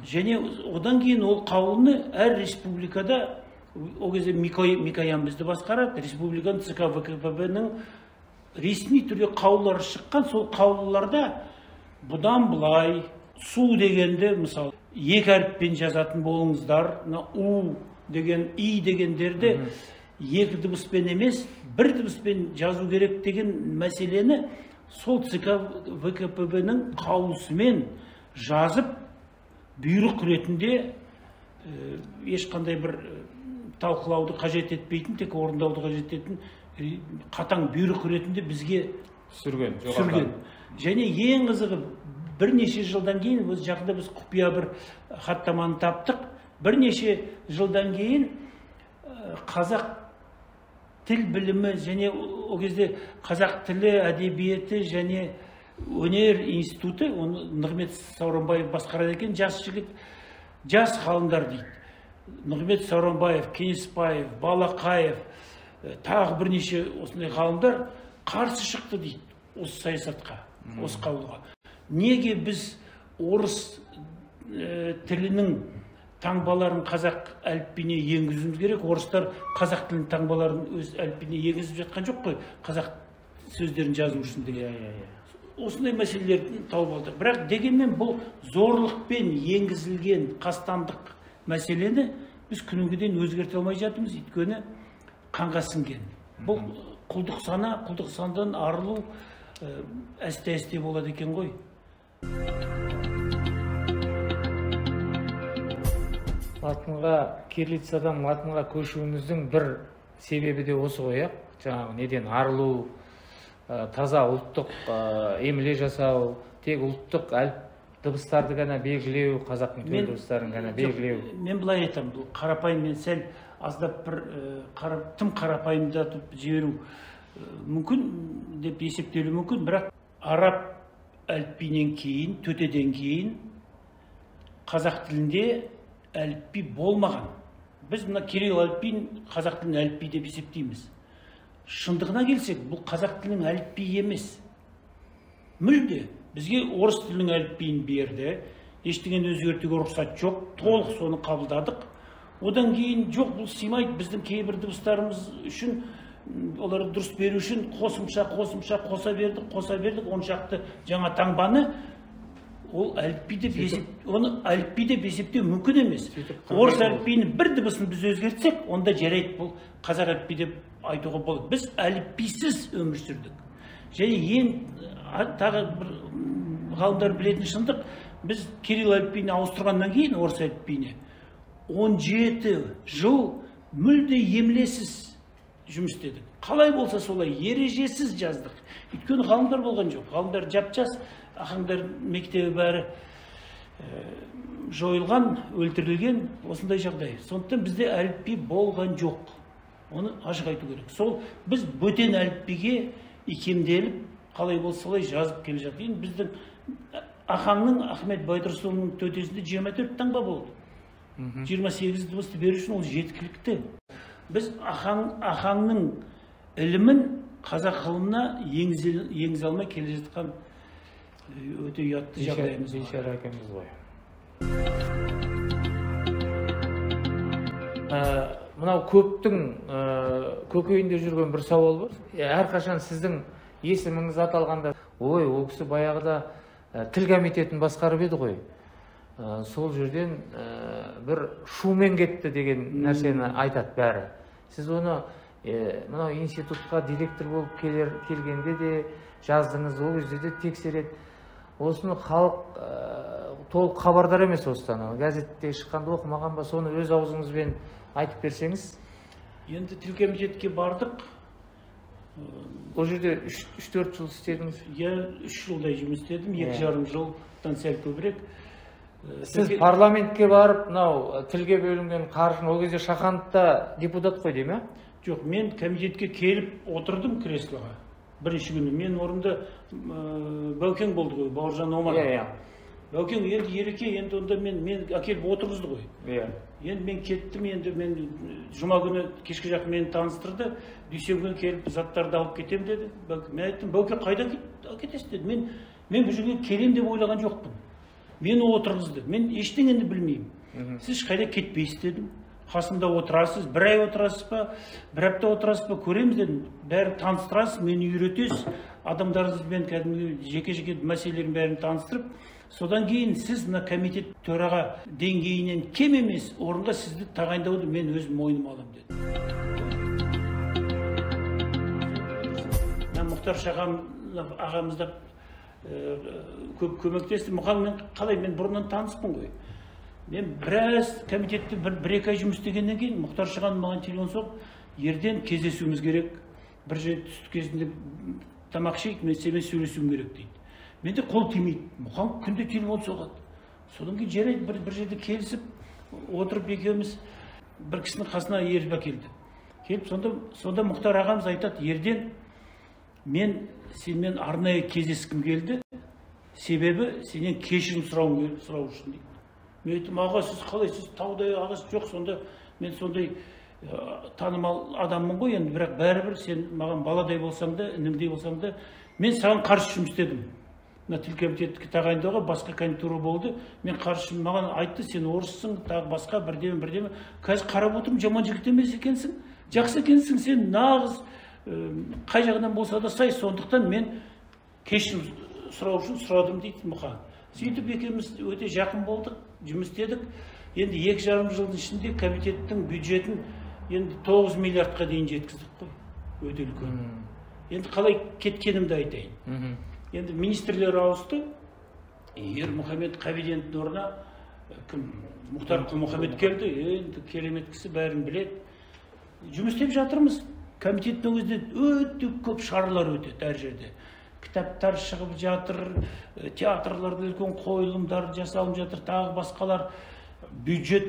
Және одан кейін ол қаулыны әр республикада, о кезде Микоян бізді басқарады, республиканың ЦК ВКПБ-ның ресми түрде қаулылары шыққан. Сол қаулыларда бұдан былай су дегенді, мысалы, екі әріппен жазатын болыңыздар, у деген, и дегендерді екі дыбыспен емес, бір дыбыспен жазу керек деген мәселені сол ЦК ВКПБ-ның қаулысымен жазып, бұйрық ретінде ешқандай бір талқылауды қажет етпейтін, тек орындауды қажет ететін қатаң бұйрық ретінде бізге түсірген. Және ең қызығы, бірнеше жылдан кейін, өз жақында біз құпия бір хаттаманы таптық. Бірнеше жылдан кейін қазақ тіл білімі және о кезде қазақ тілі әдебиеті және өнер институты, оны Нығмет Сауранбаев басқарады екен, жас жігіт, жас ғалымдар дейді. Нұрмет Сауранбаев, Кеңесбаев, Балақаев, тағы бірнеше осындай ғалымдар қарсы шықты дейді осы саясатқа, осы қаулыға. Неге біз орыс тілінің таңбаларын қазақ әліпбиіне енгізуіміз керек? Орыстар қазақ тілінің таңбаларын өз әліпбиіне енгізіп жатқан жоқ қой, қазақ сөздерін жазу үшін деген. Осындай мәселелерді тауып алдық. Бірақ дегенмен бұл зорлықпен енгізілген қастандық мәселені біз күнге дейін өзгерте алмай жатырмыз, өйткені қанға сіңген. Бұл құлдық сана, құлдық сандан арылу әсте-әсте болады екен ғой. Латынға, кириллицадан латынға көшуіміздің бір себебі де осы ғой, жаңағы неден арылу, таза ұлттық емле жасау, тек ұлттық әліп дыбыстарды ғана белгілеу, қазақтың төл дыбыстарын ғана белгілеу. Мен былай айтамын, бұл қарапайым, мен сәл аздап бір тым қарапайымдатып жіберу мүмкін деп есептелуі мүмкін, бірақ араб әліпбиінен кейін, төтеден кейін қазақ тілінде әліпби болмаған. Біз мына кирилл әліпбиін қазақ тілінің әліпби деп есептейміз. Шындығына келсек, бұл қазақ тілінің әліпби емес. Мүлде бізге орыс тілінің әліпбиін берді, ештеңені өзгертуге рұқсат жоқ, толық соны қабылдадық. Одан кейін жоқ, бұл сыймайды біздің кейбір дыбыстарымыз үшін, оларды дұрыс беру үшін қосымша қоса бердік, оншақты жаңа таңбаны ол әліпби деп есептеу мүмкін емес. Орыс әліпбиінің бір дыбысын біз өзгертсек, онда жарайды, бұл қазақ әліпби деп айтуға болады. Біз әліпбисіз өмір сүрдік. Және тағы бір ғалымдар білетін шындық, біз кирилл әліпбиіне ауыстырғаннан кейін орыс әліпбиіне 17 жыл мүлде емлесіз жұмыс істедік. Қалай болса солай ережесіз жаздық. Өйткені ғалымдар болған жоқ. Ғалымдар жап-жас, ақаңдар мектебі бәрі жойылған, өлтірілген, осындай жағдай. Сондықтан бізде әліпби болған жоқ. Оны ашық айту керек. Сол біз бөтен әліпбиге икемделіп, қалай болса солай жазып келе жатыр. Біздің ақаңның, Ахмет Байтұрсынұлының төтесінде 24 таңба болды. 28 дыбысты беру үшін ол жеткілікті. Біз ақаңның ілімін қазақ ғылымына енгізе алмай келе жатқан өте ұятты жағдайымыз бар. Бейшара әкеміз ғой. Мынау көптің көкейінде жүрген бір сауал бар. Әрқашан сіздің есіміңіз аталғанда, ой, ол кісі баяғыда тіл комитетін басқарып еді ғой. Сол жерден бір шумен кетті деген нәрсені айтады бәрі. Сіз оны мынау институтқа директор болып келгенде де жаздыңыз, ол кезде де тексереді. Осыны халық толық хабардар емес осыдан. Газетте шыққанда оқымаған ба, соны өз аузыңызбен айтып берсеңіз. Енді тіл комитетке бардық. Ол жерде 3-4 жыл істедіңіз? 3 жылдай жұмыс істедім, 2,5 жылдан сәл көбірек. Сіз парламентке барып, тілге бөлінген қаржыны, ол кезде Шахановта депутат қой дейм, ә? Жоқ, мен комитетке келіп отырдым креслоға. Бірінші күні мен орында Баукең болды ғой, Бауыржан Омар. Баукең енді ереке, енді онда мен әкеліп отырғызды ғой. Енді мен кеттім, енді мен жұма күні кешкі жақын мені таныстырды, дүйсенбі күні келіп заттарды алып кетем деді. Мен айттым, Баукең қайда кетесіз деді. Мен бұл жерге келем деп ойлаған жоқпын. Мені отырғызды, мен ештеңені білмеймін. Сіз қайда кетпейсіз дедім. Қасымда отырасыз, бір ай отырасыз ба, бір апта отырасыз ба, көреміз дедім. Бәрі таныстырасыз, мені үйретесіз, адамдарыңызбен кәдімгі жеке-жеке мәселелерін бәрін таныстырып, содан кейін сіз мына комитет төраға деңгейінен кем емес орынға сізді тағайындауды мен өзім мойныма аламын деді. Мен Мұхтар Шаханов ағамызда көп көмектесті. Мұхаң, қалай, мен бұрыннан таныспын ғой. Мен біраз комитетте бір-екі ай жұмыс істегеннен кейін Мұхтар Шаханов маған телефон соғып, ерден кездесуіміз керек, бір жер түсті кезінде тамақ ішейік, мен сенімен сөйлесуім керек дейді. Менде қол тимейді. Мұхаң күнде телефон соғады. Содан кейін жарайды, бір жерде келісіп отырып екеуміз бір кісінің қасына еріп әкелді. Келіп, сонда Мұхтар ағамыз айтады, ерден, мен сенімен арнайы кездескім келді, себебі сенен кешірім сұрау үшін дейді. Мен айттым, аға, сіз қалай, сіз таудай ағасы жоқ, сонда мен сондай танымал адаммын ғой, енді бірақ бәрібір сен маған баладай болсаң да, інімдей болсаң да, мен саған қарсы жұмыс істедім. Мына тіл комитетке тағайындауға басқа конъюнктура болды. Мен қарсы, маған айтты, сен орыссың, тағы басқа бірдеме. Қазір қарап отырмын, жаман жігіт емес екенсің, жақсы екенсің, сен нағыз қай жағынан болса да сай. Сондықтан мен кешірім сұрау үшін сұрадым дейді Мұқан. Сөйтіп екеуміз өте жақын болдық, жұмыс істедік. Енді 2,5 жылдың ішінде комитеттің бюджетін енді 9 миллиардқа дейін жеткіздік қой. Өте үлкен. Енді қалай кеткенімді айтайын. Енді министрлер ауысты. Ермұхамед Қабиденов орнына Мұхтар Құл-Мұхаммед келді. Енді керемет кісі, бәрін біледі. Жұмыс істеп жатырмыз. Комитеттің өзінде өте көп шаралар өтеді әр жерде. Кітаптар шығып жатыр, театрларда үлкен қойылымдар жасалып жатыр, тағы басқалар. Бюджет,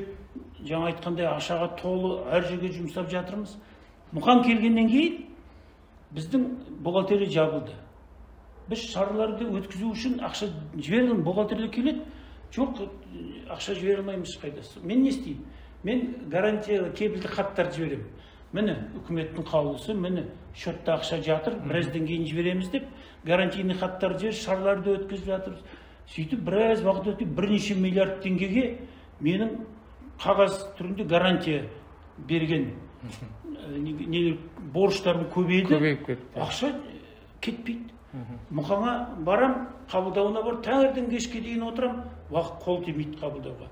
жаңа айтқандай, ақшаға толы әр жерге жұмсап жатырмыз. Мұқан келгеннен кейін біздің бухгалтерия жабылды. Біз шараларды өткізу үшін ақша жіберілген, бухгалтерия келеді. Жоқ, ақша жібере алмаймыз қайда. Мен не істеймін? Мен гарантия кепілді хаттар жіберемін. Міне үкіметтің қаулысы, міне шотта ақша жатыр, біраздан кейін жібереміз деп, гарантийный хаттар жіберіп, шараларды өткізіп жатырмыз. Сөйтіп біраз уақыт өтіп, бірнеше миллиард теңгеге менің қағаз түрінде гарантия берген борыштарым көбейді. Ақша кетпейді. Мұқаңа барам, қабылдауына бар, таңертең кешке дейін отырам, уақыт қол тимейді қабылдауға.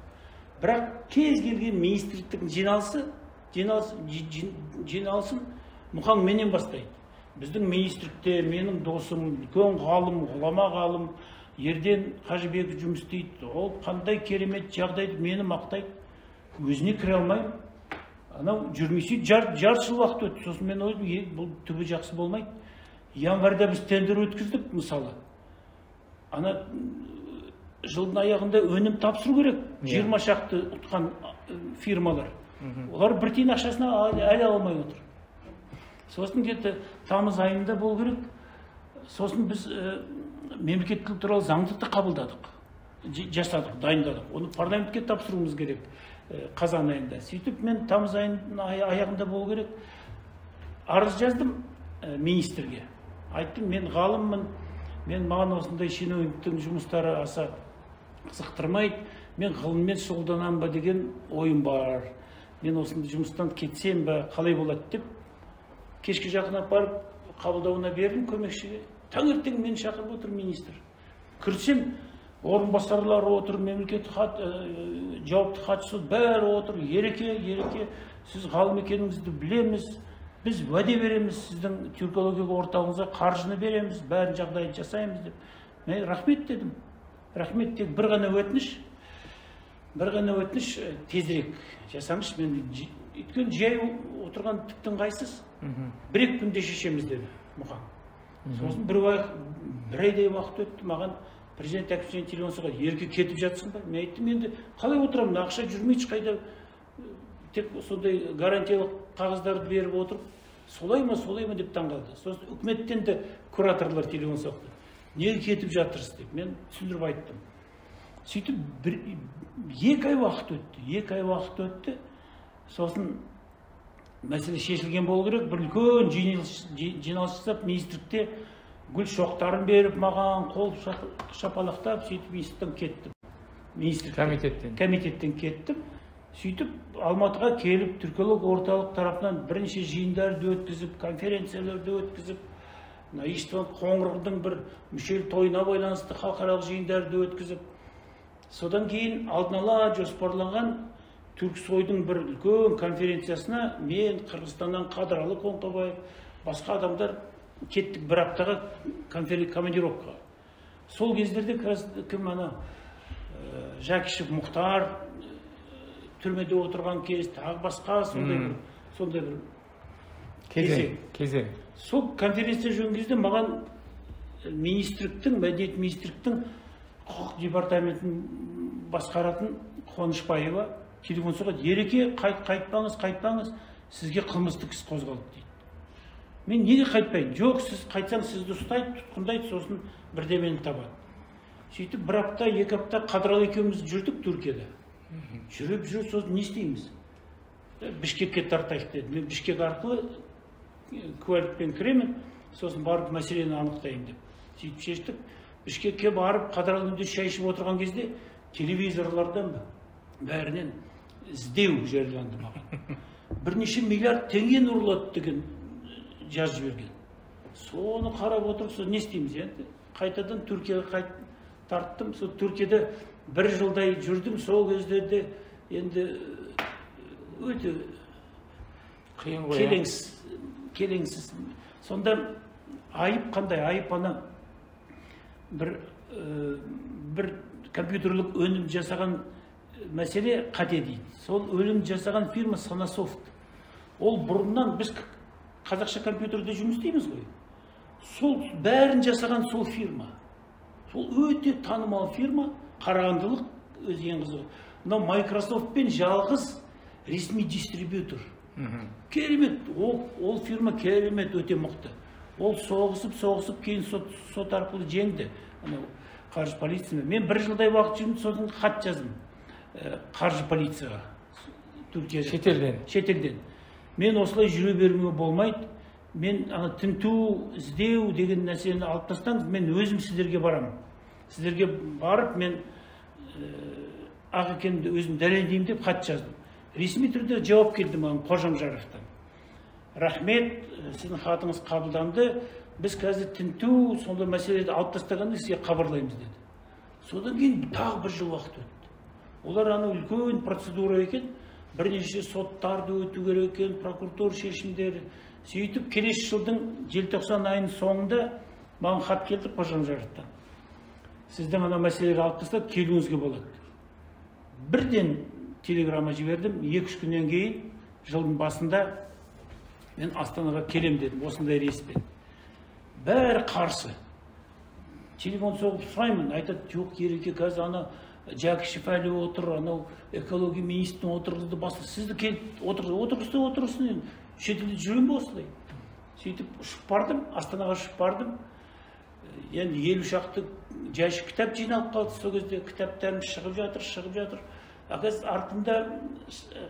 Бірақ кез келген министрліктің жиналысын Мұқан менен бастайды. Біздің министрлікте менің досым, үлкен ғалым, ғұлама ғалым Ерден Қажыбеков жұмыс істейді. Ол қандай керемет жағдайды мені мақтайды. Өзіне кіре алмаймын. Анау жүрмесе жарты жыл уақыт өтті. Сосын мен ойладым, бұл түбі жақсы болмайды. Январьда біз тендер өткіздік, мысалы. Ана жылдың аяғында өнім тапсыру керек. 20 шақты ұтқан фирмалар. Олар бір тиын ақшасына әлі алмай отыр. Сосын где-то тамыз айында бол керек. Сосын біз мемлекеттік тіл туралы заңды қабылдадық. Жасадық, дайындадық. Оны парламентке тапсыруымыз керек қазан айында. Сөйтіп мен тамыз айының аяғында бол керек. Арыз жаздым министрге. Айттым, мен ғалыммын, маған осындай шенеуніктің жұмыстары аса қызықтырмайды. Мен ғылыммен шұғылданамын ба деген ойым бар. Мен осында жұмыстан кетсем ба, қалай болады деп. Кешке жақын апарып қабылдауына бердім көмекшіге. Таңертең мен шақырып отыр министр. Кірсем, орынбасарлар отыр, мемлекеттік жауапты хатшысы бәрі отыр. Ереке, сіз ғалым екеніңізді білеміз. Біз уәде береміз, сіздің тюркология орталығыңызға қаржыны береміз, бәрін жағдайды жасаймыз деп. Мен рахмет дедім. Рахмет, тек бір ғана өтініш тезірек жасаңыз. Мен өйткені жай отырған тіптен қайсыз. Бір-екі күнде шешеміз деді Мұқан. Сосын бір айдай уақыт өтті, маған президент әкімшілігінен телефон соғады. Ерке кетіп жатсың ба? Мен айттым, енді қалай отырамын, ақша жүрмейді қайда, тек сондай гарантиялық қағаздарды беріп отырып, солай ма деп таңғалды. Сосын үкіметтен де кураторлар телефон соқты. Неге кетіп жатырсыз деп мен түсіндіріп айттым. Сөйтіп 2 ай уақыт өтті. Сосын мәселе шешілген болу керек. Бір үлкен жиналыс жасап, министрлікте гүл шоқтарын беріп, маған қол шапалақтап, сөйтіп институттан кеттім. Комитеттен кеттім. Сөйтіп Алматыға келіп, түрколог орталық тарапынан бірнеше жиындарды өткізіп, конференцияларды өткізіп, Иштван Қоңырдың бір мүшел тойына байланысты халықаралық жиындарды өткізіп, содан кейін алдын ала жоспарланған Түрксойдың бір үлкен конференциясына мен, Қырғызстаннан Қадыралы Қоңқабаев, басқа адамдар кеттік бір аптаға командировкаға. Сол кездерде кім ана Жакишев Мұхтар түрмеде отырған кез, тағы басқа сондай бір кезең. Сол конференция жүрген кезде маған мәдениет министрліктің құқық департаментін басқаратын Қуанышбаева телефон соғады. Ереке, қайтпаңыз, сізге қылмыстық іс қозғалды дейді. Мен неге қайтпайын? Жоқ, сіз қайтсаң сізді ұстайды, тұтқындайды, сосын бірдемені табады. Сөйтіп бір апта, 2 апта Қадыралы екеуміз жүрдік Түркияда. жүріп сосын не істейміз? Бішкекке тартайық деді. Мен Бішкек арқылы куәлікпен кіремін, сосын барып мәселені анықтайын деп. Сөйтіп шештік. Бішкекке барып Қадыралы үйінде шай ішіп отырған кезде телевизорлардан бәрінен іздеу жарияланды маған. Бірнеше миллиард теңгені ұрлады деген жазып жіберген. Соны қарап отырып, соны не істейміз енді? Қайтадан Түркияға тарттым. Сол Түркияда бір жылдай жүрдім. Сол кездерде енді өте қиын ғой. Келеңсіз. Сонда айып қандай? Айып ана бір компьютерлік өнім жасаған мәселе қате дейді. Сол өнім жасаған фирма Санасофт. Ол бұрыннан біз қазақша компьютерде жұмыс істейміз ғой. Сол бәрін жасаған сол фирма. Сол өте танымал фирма, қарағандылық өзі ең қызығы. Мынау Microsoftпен жалғыз ресми дистрибьютор. Керемет, ол фирма керемет, өте мықты. Ол соғысып, кейін сот арқылы жеңді. Қаржы полициясына. Мен бір жылдай уақыт жүрдім, сосын хат жаздым. Қаржы полицияға. Түркияда. Шетелден. Мен осылай жүре беруге болмайды. Мен тінту, іздеу деген нәрсені алып тастаңыз, мен өзім сіздерге барамын. Сіздерге барып, мен ақ екенімді өзім дәлелдеймін деп хат жаздым. Ресми түрде жауап келді маған Қожамжаровтан. Рахмет, сіздің хатыңыз қабылданды. Біз қазір тінту, сонда мәселелерді алып тастағанда сізге хабарлаймыз деді. Содан кейін тағы бір жыл уақыт өтті. Олар үлкен процедура екен, бірнеше соттарды өту керек екен, прокуратура шешімдері. Сөйтіп, келесі жылдың желтоқсан айының соңында маған хат келді Қожамжаровтан. Сіздің мәселелерді алып тастап, келуіңізге болады. Бірден телеграмма жібердім, 2-3 күннен кейін, жылдың басында мен Астанаға келем дедім, осындай рейспен. Бәрі қарсы. Телефон соғып сұраймын, айтады, жоқ, Ереке, қазір Жәкішев әлі отыр, экология министрінің отырғызды басты. Сізді келіп отырсын, шетелде жүрем бе осылай? Сөйтіп ұшып бардым, Астанаға ұшып бардым. Енді 50 шақты жәшік кітап жиналып қалды, сол кезде кітаптарым шығып жатыр. Қазір артында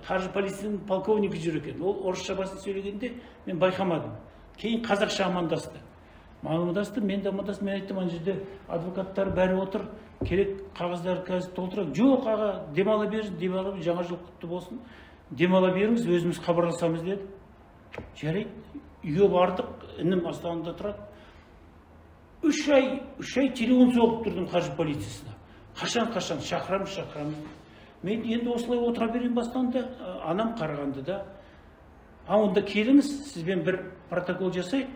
қаржы полицияның полковнигі жүр екен. Ол орысша басын сөйлегенде мен байқамадым. Кейін қазақша амандасты. Мен де амандастым, мен айттым, ана жерде адвокаттар бәрі отыр, керек қағаздар қазір толтырайық. Жоқ, аға, демала беріңіз, жаңа жыл құтты болсын. Демала беріңіз, өзіміз хабарласамыз деді. Жарайды, үйге бардық, інім Астанада тұрады. 3 ай телефон соғып тұрдым қаржы полициясына. Қашан, шақырамыз. Мен енді осылай отыра берейін бастанда, анам Қарағандыда. Онда келіңіз, сізбен бір протокол жасайық.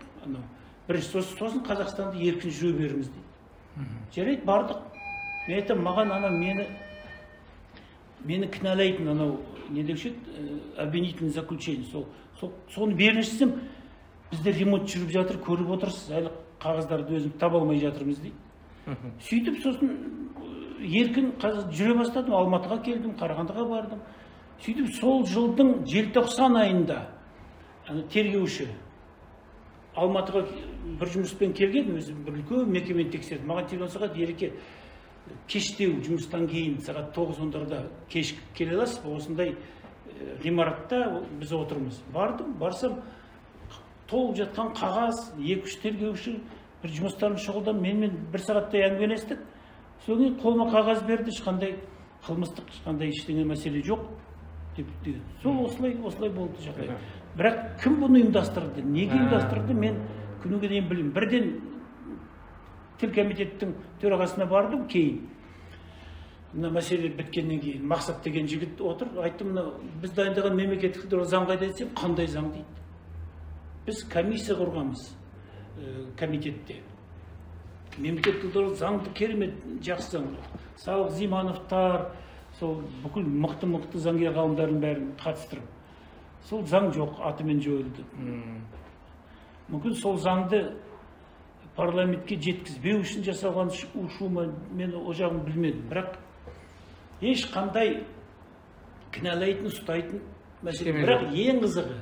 Сосын Қазақстанды еркін жүре беріңіз дейді. Жарайды, бардық. Мен айтам, маған мені кінәлайтын, не деуші, обвинительный заключение. Соны беріңізсем, бізде ремонт жүріп жатыр, көріп отырсыз, әлі қағаздарды өзім таба алмай жатырмыз дейді. Сөйтіп, сосын еркін жүре бастадым, Алматыға келдім, Қарағандыға бардым. Сөйтіп, сол жылдың желтоқсан айында тергеуші Алматыға бір жұмыспен келген, өзім бір үлкен мекемені тексерді. Маған телефон соғады, Ереке, кештеу жұмыстан кейін сағат 9-10-да кешкіп келе аласыз, осындай ғимаратта біз отырмыз. Барсам, толып жатқан қағаз, 2-3 тергеуші бір жұмыстарын шұғылдан менімен 1 сағаттай әңгімелестік. Содан қолыма қағаз берді, ешқандай қылмыстық, ешқандай ештеңе мәселе жоқ деп. Сол осылай болды жағдай. Бірақ кім бұны ұйымдастырды, неге ұйымдастырды, мен күніге дейін білмеймін. Бірден тіл комитеттің төрағасына бардым, кейін мәселе біткеннен кейін Мақсат деген жігіт отыр, айттым, біз дайындаған мемлекеттік заң қайда десем, қандай заң дейді. Біз комиссия құрғанбыз комитетте. Мемлекеттік заңды керемет жақсы заң. Салық Зимановтар, сол бүкіл мықты заңгер ғалымдардың бәрін қатыстырып. Сол заң жоқ, атымен жойылды. Мүмкін сол заңды парламентке жеткізбеу үшін жасалған ушума, мен о жағын білмедім. Бірақ ешқандай кінәлайтын, ұстайтын мәселе. Бірақ ең қызығы,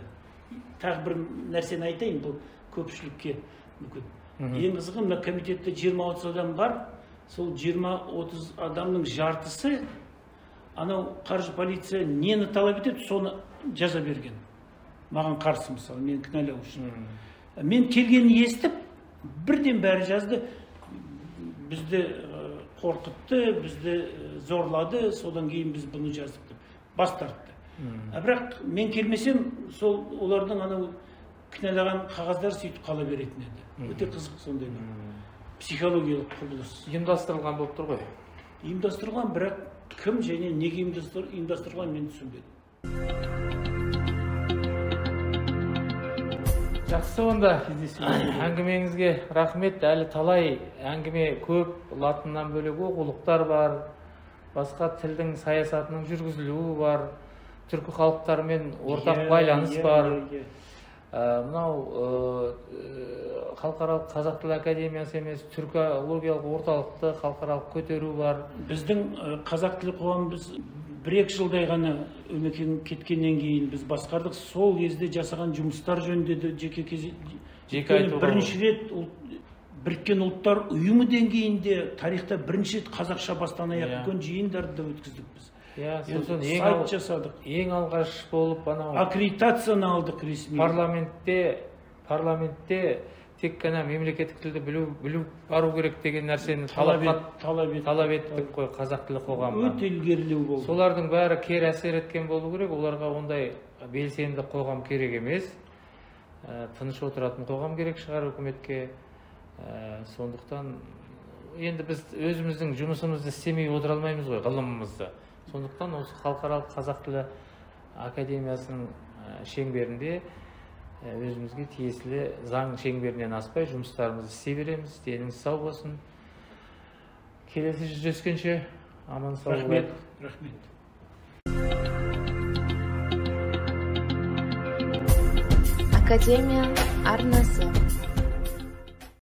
тағы бір нәрсені айтайын, бұл көпшілікке мүмкін. Ең қызығы, мына комитетте 20-30 адам бар, сол 20-30 адамның жартысы анау қаржы полиция нені талап етеді, соны жаза берген. Маған қарсы, мысалы, мен кінәлау үшін. Мен келгенін естіп, бірден бәрі жазды. Бізді қорқытты, бізді зорлады, содан кейін біз бұны жаздық деп бас тартты. Бірақ мен келмесем, сол олардың анау кінәлаған қағаздар сөйтіп қала беретін еді. Өте қызық сондай бір психологиялық құбылыс. Ұйымдастырылған болып тұр ғой. Ұйымдастырылған, бірақ кім және неге ұйымдастырылған мен түсінбедім. Жақсы, онда әңгімеңізге рахмет. Әлі талай әңгіме көп, латыннан бөлек оқулықтар бар, басқа тілдің саясатының жүргізілуі бар, түркі халықтарымен ортақ байланыс бар. Мынау халықаралық қазақ тілі академиясы емес, түркологиялық орталықты халықаралық көтеру бар. Біздің қазақ тілі қоғамымыз 1-2 жылдай ғана өмекең кеткеннен кейін біз басқардық. Сол кезде жасаған жұмыстар жөнінде де жеке бірінші рет біріккен ұлттар ұйымы деңгейінде тарихта бірінші рет қазақша бастан аяқ үлкен жиындарды да өткіздік біз. Сайт жасадық. Ең алғаш болып аккредитацияны алдық ресми. Парламентте тек қана мемлекеттік тілді білу бару керек деген нәрсені талап еттік қой қазақ тілі қоғамына. Өте ілгерілеу болды. Солардың бәрі кері әсер еткен болу керек. Оларға ондай белсенді қоғам керек емес. Тыныш отыратын қоғам керек шығар үкіметке. Сондықтан енді біз өзіміздің жұмысымызды істемей отыра алмаймыз ғой, ғылымымызды. Сондықтан осы халықаралық қазақ тілі академиясының шеңберінде өзімізге тиесілі заң шеңберінен аспай жұмыстарымызды істей береміз. Деніңіз сау болсын. Келесі жүздескенше аман сау болыңыз. Рахмет. Академия арнасы.